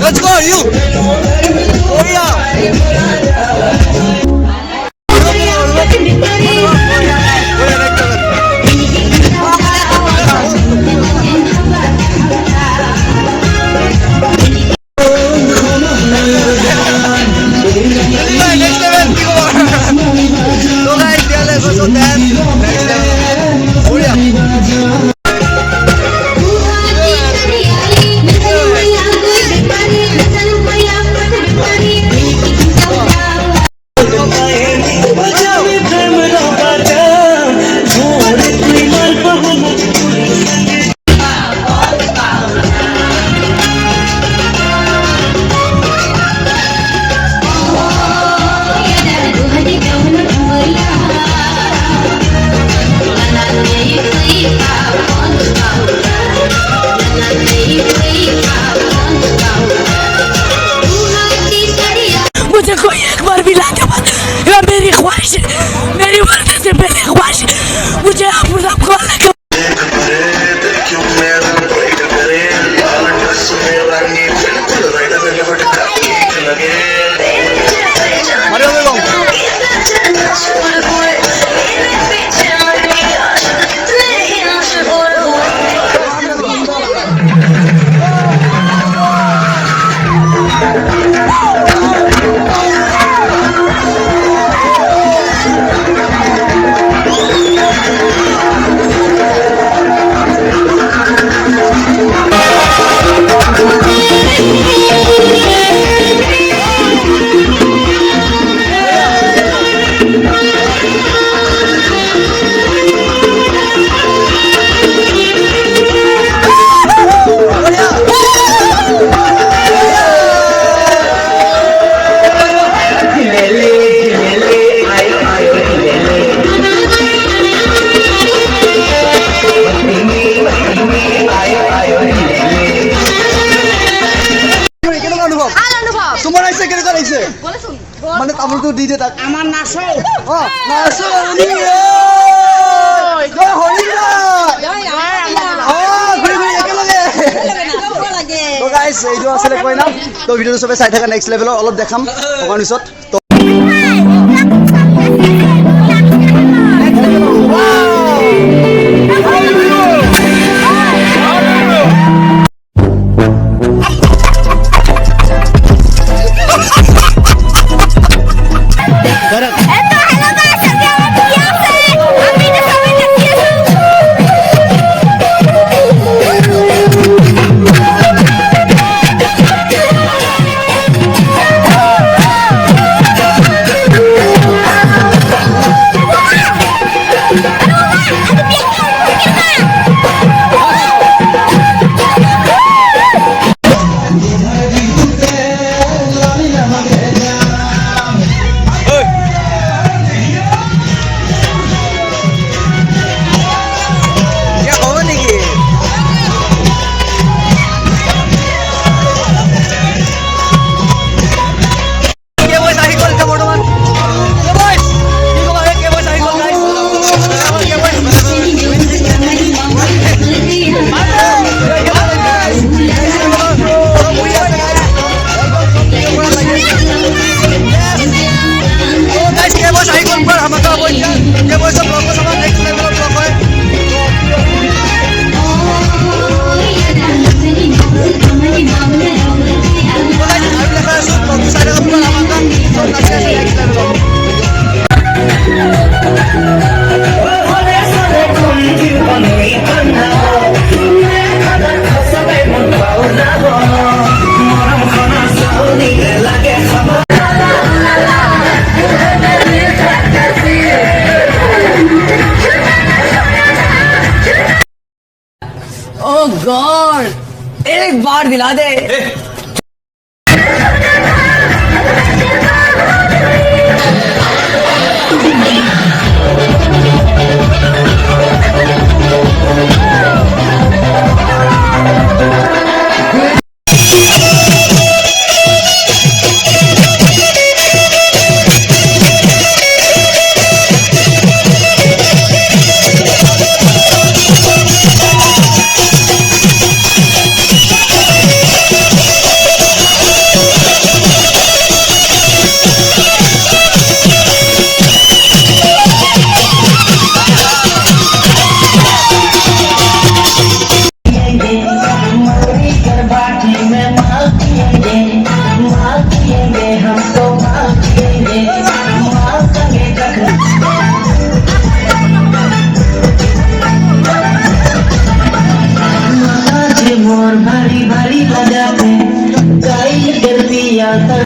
Let's go, you! Oh yeah! Next level! So guys, yeah, let's also dance. Next level. Oh yeah! मुझे कोई एक बार भी ला के मत, यह मेरी ख्वाहिश है, मेरी मर्जी से मेरी ख्वाहिश है, मुझे आप सबको अलग মানে তামোল তো দি দে তাক আমার নাচো নাচো তো গাইস এইটো আসলে কই না তো ভিডিওটো সবে চাই থাকা নেক্সট লেভেলৰ অলপ দেখাম অকণ পিছত ओह गॉड, एक बार दिला दे। मोर भारी भारी बजाते गाई कर पिया कर